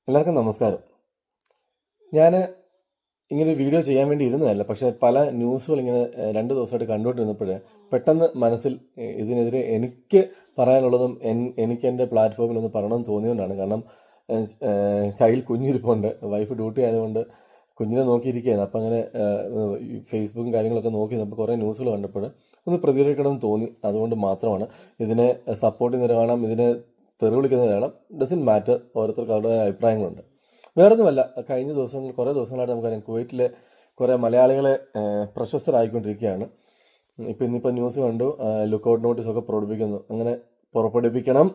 എല്ലാവർക്കും നമസ്കാരം. ഞാൻ ഇങ്ങനെ ഒരു വീഡിയോ ചെയ്യാൻ വേണ്ടി ഇരുന്നതല്ല, പക്ഷേ പല ന്യൂസുകൾ ഇങ്ങനെ 2 ദിവസമായിട്ട് കണ്ടുകൊണ്ടിരുന്നപ്പോൾ പെട്ടെന്ന് മനസ്സിൽ ഇതിനെതിരെ എനിക്ക് പറയാനുള്ളതും എനിക്ക് എൻ്റെ പ്ലാറ്റ്ഫോമിൽ ഒന്ന് പറയണമെന്ന് തോന്നിയുകൊണ്ടാണ്. കാരണം കയ്യിൽ കുഞ്ഞിരിപ്പുണ്ട്, വൈഫ് ഡ്യൂട്ടി ആയതുകൊണ്ട് കുഞ്ഞിനെ നോക്കിയിരിക്കുകയാണ്. അപ്പം അങ്ങനെ ഫേസ്ബുക്കും കാര്യങ്ങളൊക്കെ നോക്കി നമുക്ക് കുറേ ന്യൂസുകൾ കണ്ടപ്പോൾ ഒന്ന് പ്രതികരിക്കണമെന്ന് തോന്നി. അതുകൊണ്ട് മാത്രമാണ് ഇതിനെ സപ്പോർട്ട് ചെയ്യുന്നവർ കാണാം, ഇതിനെ തെറി വിളിക്കുന്നത് കാണാം. ഡസൻറ്റ് മാറ്റർ, ഓരോരുത്തർക്ക് അവരുടെ അഭിപ്രായങ്ങളുണ്ട്. വേറൊന്നുമല്ല, കഴിഞ്ഞ കുറേ ദിവസങ്ങളായിട്ട് നമുക്കറിയാം കുവൈറ്റിലെ കുറേ മലയാളികളെ പ്രശസ്തരായിക്കൊണ്ടിരിക്കുകയാണ്. ഇന്നിപ്പോൾ ന്യൂസ് കണ്ടു, ലുക്കൗട്ട് നോട്ടീസൊക്കെ അങ്ങനെ പുറപ്പെടുവിക്കണം.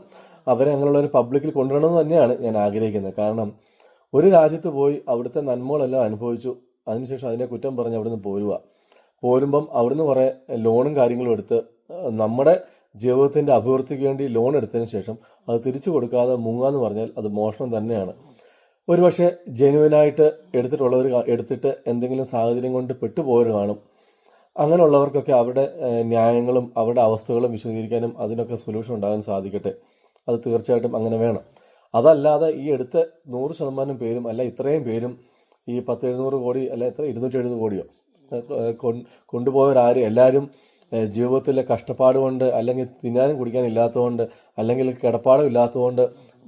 അവരെ അങ്ങനെയുള്ളൊരു പബ്ലിക്കിൽ കൊണ്ടുവരണമെന്ന് തന്നെയാണ് ഞാൻ ആഗ്രഹിക്കുന്നത്. കാരണം ഒരു രാജ്യത്ത് പോയി അവിടുത്തെ നന്മകളെല്ലാം അനുഭവിച്ചു, അതിനുശേഷം അതിനെ കുറ്റം പറഞ്ഞ് അവിടുന്ന് പോരുമ്പം അവിടുന്ന് കുറേ ലോണും കാര്യങ്ങളും എടുത്ത് നമ്മുടെ ജീവിതത്തിൻ്റെ അഭിവൃദ്ധിക്ക് വേണ്ടി ലോൺ എടുത്തതിന് ശേഷം അത് തിരിച്ചു കൊടുക്കാതെ മുങ്ങാന്ന് പറഞ്ഞാൽ അത് മോഷണം തന്നെയാണ്. ഒരുപക്ഷെ ജെന്യുവനായിട്ട് എടുത്തിട്ട് എന്തെങ്കിലും സാഹചര്യം കൊണ്ട് പെട്ടുപോയവർ കാണും. അങ്ങനെയുള്ളവർക്കൊക്കെ അവരുടെ ന്യായങ്ങളും അവരുടെ അവസ്ഥകളും വിശദീകരിക്കാനും അതിനൊക്കെ സൊല്യൂഷൻ ഉണ്ടാകാൻ സാധിക്കട്ടെ. അത് തീർച്ചയായിട്ടും അങ്ങനെ വേണം. അതല്ലാതെ ഈ എടുത്ത 100% പേരും അല്ല ഇത്രയും പേരും ഈ 10-700 കോടി അല്ല എത്ര 270 കോടിയോ കൊണ്ടുപോയവരാരും എല്ലാവരും ജീവിതത്തിലെ കഷ്ടപ്പാട് കൊണ്ട്, അല്ലെങ്കിൽ തിന്നാനും കുടിക്കാനും ഇല്ലാത്തതുകൊണ്ട്, അല്ലെങ്കിൽ കിടപ്പാടും ഇല്ലാത്തതുകൊണ്ട്,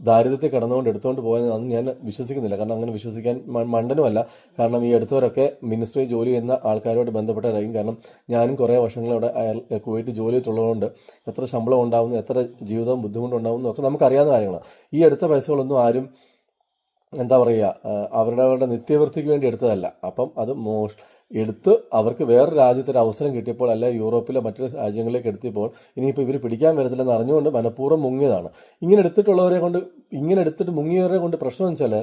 ദാരിദ്ര്യത്തിൽ കിടന്നുകൊണ്ട് എടുത്തുകൊണ്ട് പോയെന്ന് ഞാൻ വിശ്വസിക്കുന്നില്ല. കാരണം അങ്ങനെ വിശ്വസിക്കാൻ മണ്ടനുമല്ല. കാരണം ഈ എടുത്തവരൊക്കെ മിനിസ്ട്രി ജോലി ചെയ്യുന്ന ആൾക്കാരോട് ബന്ധപ്പെട്ടവരായിരിക്കും. കാരണം ഞാനും കുറേ വർഷങ്ങളവിടെ കുവൈറ്റ് ജോലി ചെയ്തിട്ടുള്ളതുകൊണ്ട് എത്ര ശമ്പളം ഉണ്ടാവുന്നു, എത്ര ജീവിതം ബുദ്ധിമുട്ടുണ്ടാവുന്നു ഒക്കെ നമുക്കറിയാവുന്ന കാര്യങ്ങളാണ്. ഈ എടുത്ത പൈസകളൊന്നും ആരും അവരുടെ നിത്യവൃത്തിക്ക് വേണ്ടി എടുത്തതല്ല. അപ്പം അത് എടുത്ത് അവർക്ക് വേറെ രാജ്യത്തൊരു അവസരം കിട്ടിയപ്പോൾ, അല്ല യൂറോപ്പിലെ മറ്റൊരു രാജ്യങ്ങളിലേക്ക് എടുത്തിയപ്പോൾ ഇനിയിപ്പോൾ ഇവർ പിടിക്കാൻ വരത്തില്ലെന്ന് അറിഞ്ഞുകൊണ്ട് മനഃപൂർവ്വം മുങ്ങിയതാണ്. ഇങ്ങനെ എടുത്തിട്ട് മുങ്ങിയവരെ കൊണ്ട് പ്രശ്നം എന്ന് വെച്ചാൽ,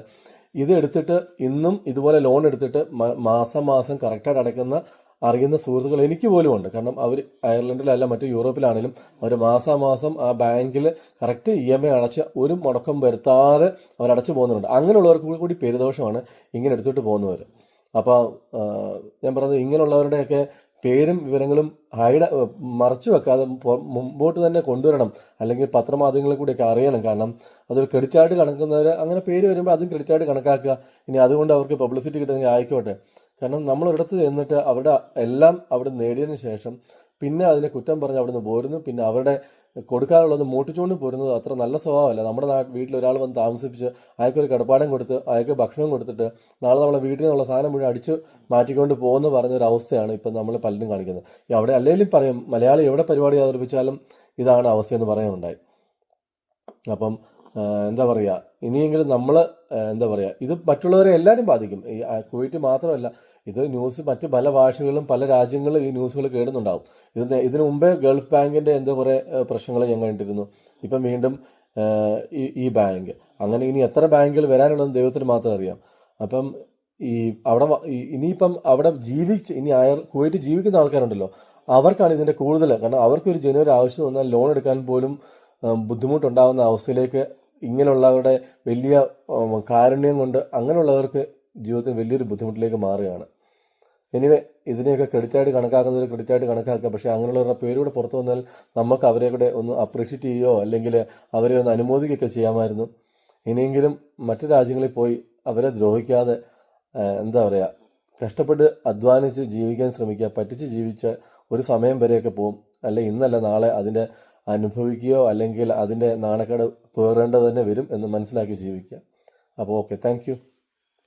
ഇത് എടുത്തിട്ട് ഇന്നും ഇതുപോലെ ലോൺ എടുത്തിട്ട് മാസം കറക്റ്റായിട്ട് അറിയുന്ന സുഹൃത്തുക്കൾ എനിക്ക് പോലും ഉണ്ട്. കാരണം അവർ അയർലൻഡിലല്ല മറ്റു യൂറോപ്പിലാണെങ്കിലും അവർ മാസം ആ ബാങ്കിൽ കറക്റ്റ് EMI അടച്ച് ഒരു മുടക്കം വരുത്താതെ അവരടച്ചു പോകുന്നുണ്ട്. അങ്ങനെയുള്ളവർക്ക് കൂടി പേരുദോഷമാണ് ഇങ്ങനെ എടുത്തിട്ട് പോകുന്നവർ. അപ്പോൾ ഞാൻ പറഞ്ഞത്, ഇങ്ങനെയുള്ളവരുടെയൊക്കെ പേരും വിവരങ്ങളും മറച്ചു വെക്കാതെ മുമ്പോട്ട് തന്നെ കൊണ്ടുവരണം. അല്ലെങ്കിൽ പത്രമാധ്യമങ്ങളിൽ കൂടിയൊക്കെ അറിയണം. കാരണം അതൊരു ക്രെഡിറ്റായിട്ട് കണക്കുന്നവർ അങ്ങനെ പേര് വരുമ്പോൾ അതും ക്രെഡിറ്റായിട്ട് കണക്കാക്കുക. ഇനി അതുകൊണ്ട് അവർക്ക് പബ്ലിസിറ്റി കിട്ടുന്നെങ്കിൽ ആയിക്കോട്ടെ. കാരണം നമ്മളൊരിടത്ത് ചെന്നിട്ട് അവരുടെ എല്ലാം അവിടെ നേടിയതിന് ശേഷം പിന്നെ അതിനെ കുറ്റം പറഞ്ഞ് അവിടെ നിന്ന് പോരുന്നു. പിന്നെ അവരുടെ കൊടുക്കാനുള്ളത് മോട്ടിച്ചുകൊണ്ട് പോരുന്നത് അത്ര നല്ല സ്വഭാവമല്ല. നമ്മുടെ വീട്ടിൽ ഒരാൾ വന്ന് താമസിപ്പിച്ച് അയാൾക്കൊരു കിടപ്പാടം കൊടുത്ത് അയാൾക്ക് ഭക്ഷണം കൊടുത്തിട്ട് നാളെ നമ്മളെ വീട്ടിൽ നിന്നുള്ള സാധനം മുഴുവൻ അടിച്ച് മാറ്റിക്കൊണ്ട് പോകുമെന്ന് പറഞ്ഞൊരു അവസ്ഥയാണ് ഇപ്പം നമ്മൾ പലരും കാണിക്കുന്നത്. അവിടെ അല്ലെങ്കിലും പറയും, മലയാളി എവിടെ പരിപാടി അവതരിപ്പിച്ചാലും ഇതാണ് അവസ്ഥയെന്ന് പറയാനുണ്ടായി. അപ്പം ഇനിയെങ്കിലും നമ്മൾ ഇത് മറ്റുള്ളവരെ എല്ലാവരും ബാധിക്കും. ഈ കുവൈറ്റ് മാത്രമല്ല, ഇത് ന്യൂസ് മറ്റ് പല ഭാഷകളിലും പല രാജ്യങ്ങളിലും ഈ ന്യൂസുകൾ കേടുന്നുണ്ടാവും. ഇതിനു മുമ്പേ ഗൾഫ് ബാങ്കിൻ്റെ കുറേ പ്രശ്നങ്ങൾ ഞാൻ കണ്ടിരുന്നു. ഇപ്പം വീണ്ടും ഈ ബാങ്ക്, അങ്ങനെ ഇനി എത്ര ബാങ്കുകൾ വരാനുണ്ടെന്ന് ദൈവത്തിന് മാത്രം അറിയാം. അപ്പം ഇനിയിപ്പം അവിടെ കുവൈറ്റ് ജീവിക്കുന്ന ആൾക്കാരുണ്ടല്ലോ, അവർക്കാണ് ഇതിൻ്റെ കൂടുതൽ. കാരണം അവർക്കൊരു ജനുവരി ആവശ്യം വന്നാൽ ലോൺ എടുക്കാൻ പോലും ബുദ്ധിമുട്ടുണ്ടാകുന്ന അവസ്ഥയിലേക്ക് ഇങ്ങനെയുള്ളവരുടെ വലിയ കാരുണ്യം കൊണ്ട് അങ്ങനെയുള്ളവർക്ക് ജീവിതത്തിൽ വലിയൊരു ബുദ്ധിമുട്ടിലേക്ക് മാറുകയാണ്. എനിവേ, ഇതിനെയൊക്കെ ക്രെഡിറ്റായിട്ട് കണക്കാക്കുന്നവർ ക്രെഡിറ്റായിട്ട് കണക്കാക്കുക. പക്ഷേ അങ്ങനെയുള്ളവരുടെ പേരൂടെ പുറത്തു വന്നാൽ നമുക്ക് അവരെ കൂടെ ഒന്ന് അപ്രീഷിയേറ്റ് ചെയ്യുകയോ അല്ലെങ്കിൽ അവരെ ഒന്ന് അനുമോദിക്കുകയൊക്കെ ചെയ്യാമായിരുന്നു. ഇനിയെങ്കിലും മറ്റു രാജ്യങ്ങളിൽ പോയി അവരെ ദ്രോഹിക്കാതെ കഷ്ടപ്പെട്ട് അധ്വാനിച്ച് ജീവിക്കാൻ ശ്രമിക്കുക. പറ്റിച്ച് ജീവിച്ച ഒരു സമയം വരെയൊക്കെ പോകും. ഇന്നല്ല നാളെ അതിൻ്റെ അനുഭവിക്കുകയോ അല്ലെങ്കിൽ അതിൻ്റെ നാണക്കേട് പേറേണ്ടത് തന്നെ വരും എന്ന് മനസ്സിലാക്കി ജീവിക്കുക. അപ്പോൾ ഓക്കെ, താങ്ക് യു.